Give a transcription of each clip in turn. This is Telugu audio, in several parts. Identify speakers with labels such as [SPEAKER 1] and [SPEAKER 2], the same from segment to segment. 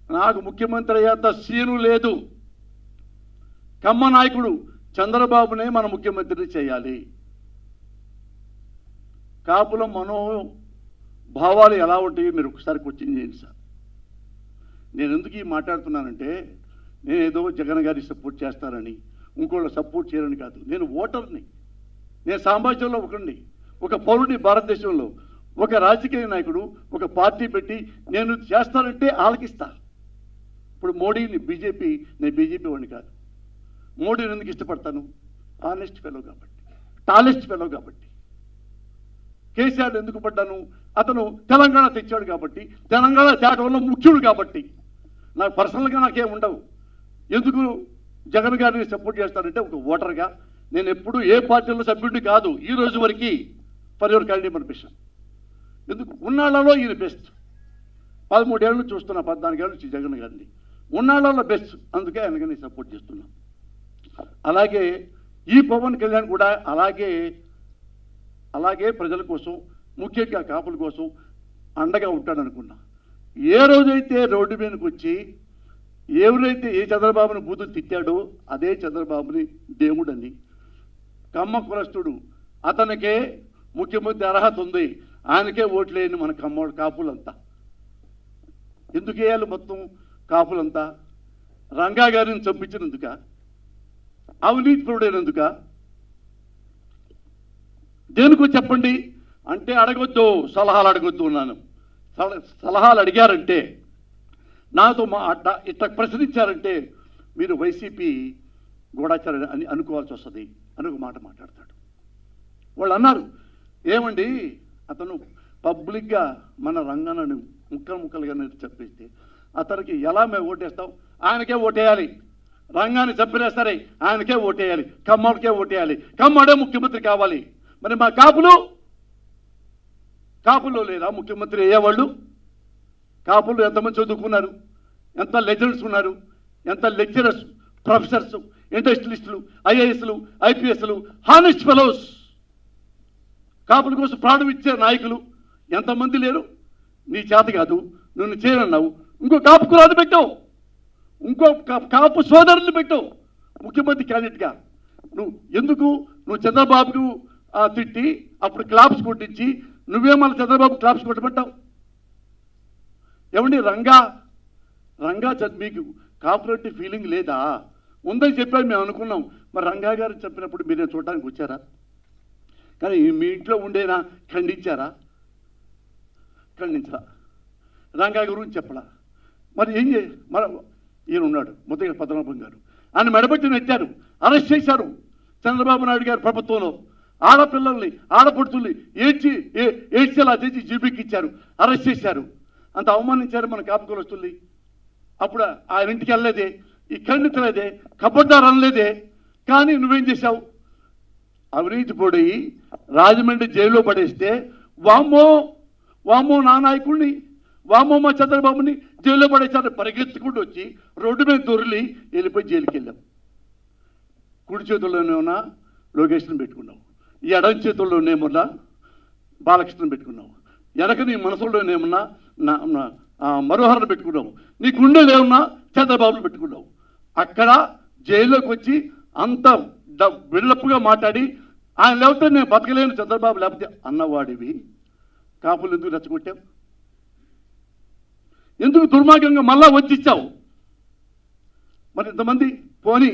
[SPEAKER 1] నాకు ముఖ్యమంత్రి అయ్యేంత సీను లేదు. కమ్మ నాయకుడు చంద్రబాబునే మన ముఖ్యమంత్రిని చేయాలి. కాపుల మనోభావాలు ఎలా ఉంటాయో మీరు ఒకసారి క్వశ్చన్ చేయండి సార్. నేను ఎందుకు ఈ మాట్లాడుతున్నానంటే, నేను ఏదో జగన్ గారికి సపోర్ట్ చేస్తానని, ఇంకోళ్ళు సపోర్ట్ చేయరని కాదు. నేను ఓటర్ని, నేను సామాజికంలో ఒకరిని, ఒక పౌరుడి. భారతదేశంలో ఒక రాజకీయ నాయకుడు ఒక పార్టీ పెట్టి నేను చేస్తానంటే ఆలకిస్తా. ఇప్పుడు మోడీని బీజేపీ, నేను బీజేపీ వాడిని కాదు. మోడీని ఎందుకు ఇష్టపడతాను? ఆనెస్ట్ ఫెలో కాబట్టి, టాలెస్ట్ ఫెలో కాబట్టి. కేసీఆర్ ఎందుకు పడ్డాను? అతను తెలంగాణ తెచ్చాడు కాబట్టి, తెలంగాణ తేటంలో ముఖ్యుడు కాబట్టి. నాకు పర్సనల్గా నాకేం ఉండవు. ఎందుకు జగన్ గారిని సపోర్ట్ చేస్తానంటే, ఒక ఓటర్గా నేను ఎప్పుడు ఏ పార్టీలో సభ్యుడిని కాదు ఈ రోజు వరకు. For your kind information. ఎందుకు ఉన్నాళ్లలో ఈయన బెస్ట్. 13 ఏళ్ళు చూస్తున్నా, 14 ఏళ్ళు నుంచి జగన్ గారిని. ఉన్నాళ్లలో బెస్ట్, అందుకే ఆయనకి సపోర్ట్ చేస్తున్నాం. అలాగే ఈ పవన్ కళ్యాణ్ కూడా అలాగే ప్రజల కోసం, ముఖ్యంగా కాపుల కోసం అండగా ఉంటాడనుకున్నా. ఏ రోజైతే రోడ్డు మీదకి వచ్చి ఎవరైతే ఏ చంద్రబాబుని బూతులు తిట్టాడో అదే చంద్రబాబుని దేవుడని, కమ్మ కులస్తుడు, అతనికే ముఖ్యమంత్రి అర్హత ఉంది, ఆయనకే ఓట్లేని మన కాపులంతా. ఎందుకు వేయాలి మొత్తం కాపులంతా? రంగా గారిని చంపించినందుక? అవినీతి పరుడైనందుక? దేనికో చెప్పండి అంటే అడగొద్దు, సలహాలు అడగొద్దు ఉన్నాను. సలహాలు అడిగారంటే, నాతో ఇట్లా ప్రశ్నించారంటే మీరు వైసీపీ గూఢాచారం అని అనుకోవాల్సి వస్తుంది అని ఒక మాట మాట్లాడతాడు. వాళ్ళు అన్నారు, ఏమండి అతను పబ్లిక్గా మన రంగాన్ని ముక్కలుగా చెప్పేస్తే అతనికి ఎలా మేము ఓటేస్తాం? ఆయనకే ఓటేయాలి. రంగాన్ని చంపినేస్తారే, ఆయనకే ఓటేయాలి. కమ్మడికే ఓటేయాలి. కమ్మడే ముఖ్యమంత్రి కావాలి. మరి మా కాపుల్లో లేదా ముఖ్యమంత్రి అయ్యేవాళ్ళు? కాపులు ఎంతమంది చదువుకున్నారు? ఎంత లెజెండ్స్ ఉన్నారు? ఎంత లెక్చరర్స్, ప్రొఫెసర్స్, ఇండస్ట్రియలిస్టులు, ఐఏఎస్లు, ఐపీఎస్లు, హానెస్ట్ ఫెలోస్, కాపుల కోసం ప్రాణం ఇచ్చే నాయకులు ఎంతమంది లేరు? నీ చేత కాదు, నువ్వు చేయనన్నావు, ఇంకో కాపు కులాన్ని పెట్టావు, ఇంకో కాపు సోదరుని పెట్టావు ముఖ్యమంత్రి క్యాండిడేట్గా. నువ్వు చంద్రబాబుకు తిట్టి అప్పుడు క్లాప్స్ కొట్టించి నువ్వే మళ్ళీ చంద్రబాబు క్లాప్స్ కొట్టమంటావు? ఏమండి రంగా మీకు కాపరేటివ్ ఫీలింగ్ లేదా? ఉందని చెప్పారు, మేము అనుకున్నాం. మరి రంగా గారు చెప్పినప్పుడు మీరే చూడడానికి వచ్చారా? కానీ మీ ఇంట్లో ఉండేనా ఖండించారా? ఖండించరా? రంగా గురించి చెప్పలా. మరి ఏం మరి ఈయన ఉన్నాడు ముద్దగా పద్మనాభం గారు, ఆయన మెడబెట్టి నెట్టారు, అరెస్ట్ చేశారు. చంద్రబాబు నాయుడు గారి ప్రభుత్వంలో ఆడపిల్లల్ని, ఆడపడుతుల్ని ఏడ్చేలా చేసి జీబీకి ఇచ్చారు, అరెస్ట్ చేశారు. అంత అవమానించారు మన కాపు కులస్తుల్ని. అప్పుడు ఆయన ఇంటికి వెళ్ళలేదే, ఈ ఖండించలేదే, కబడ్దారు అనలేదే. కానీ నువ్వేం చేశావు? అవినీతి పొడి రాజమండ్రి జైల్లో పడేస్తే వామ్మో నా నాయకుడిని, వామ్మో మా చంద్రబాబుని జైల్లో పడేసారు పరిగెత్తుకుంటూ వచ్చి రోడ్డు మీద దొరికి వెళ్ళిపోయి జైలుకి వెళ్ళాం. కుడి చేతుల్లోనే ఉన్న లోకేష్ని పెట్టుకున్నావు, ఈ ఎడం చేతుల్లోనేమన్నా బాలకృష్ణని పెట్టుకున్నావు, వెనక నీ మనసులోనేమన్నా మనోహర్ని పెట్టుకున్నావు, నీ గుండెలు ఏమన్నా చంద్రబాబుని పెట్టుకున్నావు. అక్కడ జైల్లోకి వచ్చి అంత బిల్డప్గా మాట్లాడి ఆయన లేకపోతే నేను బతకలేను చంద్రబాబు లేకపోతే అన్నవాడివి. కాపులు ఎందుకు రెచ్చగొట్టావు? ఎందుకు దుర్మార్గంగా మళ్ళా వచ్చిచ్చావు? మరి ఇంతమంది పోనీ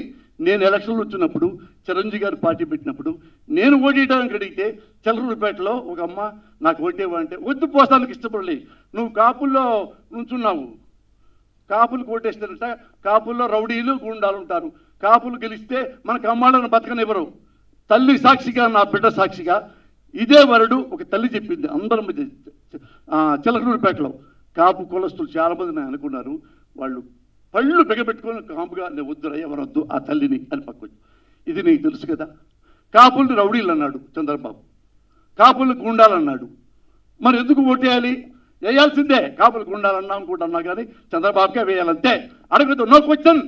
[SPEAKER 1] నేను ఎలక్షన్లు వచ్చినప్పుడు చిరంజీవి గారు పార్టీ పెట్టినప్పుడు నేను ఓటేయడానికి అడిగితే చలరూరుపేటలో ఒక అమ్మ నాకు ఓటేవంటే వద్దు, పోస్తానికి ఇష్టపడలే. నువ్వు కాపుల్లో నుంచున్నావు, కాపులు ఓటేస్తారంట, కాపుల్లో రౌడీలు గుండాలు ఉంటారు, కాపులు గెలిస్తే మనకు అమ్మాళ్ళను బతకనివ్వరు. తల్లి సాక్షిగా, నా బిడ్డ సాక్షిగా ఇదే వరుడు ఒక తల్లి చెప్పింది అందరం చిలకలూరుపేటలో. కాపు కులస్తులు చాలామంది నేను అనుకున్నారు, వాళ్ళు పళ్ళు బిగబెట్టుకొని కాపుగా నేను వద్దురా ఎవరొద్దు ఆ తల్లిని అని పక్కన. ఇది నీకు తెలుసు కదా. కాపుల్ని రౌడీలు అన్నాడు చంద్రబాబు, కాపులకు గుండాలన్నాడు. మరి ఎందుకు ఓటేయాలి? వేయాల్సిందే. కాపులకు గుండాలన్నా అనుకుంటున్నా కానీ చంద్రబాబుకే వేయాలంతే. అడగదు, నో క్వశ్చన్.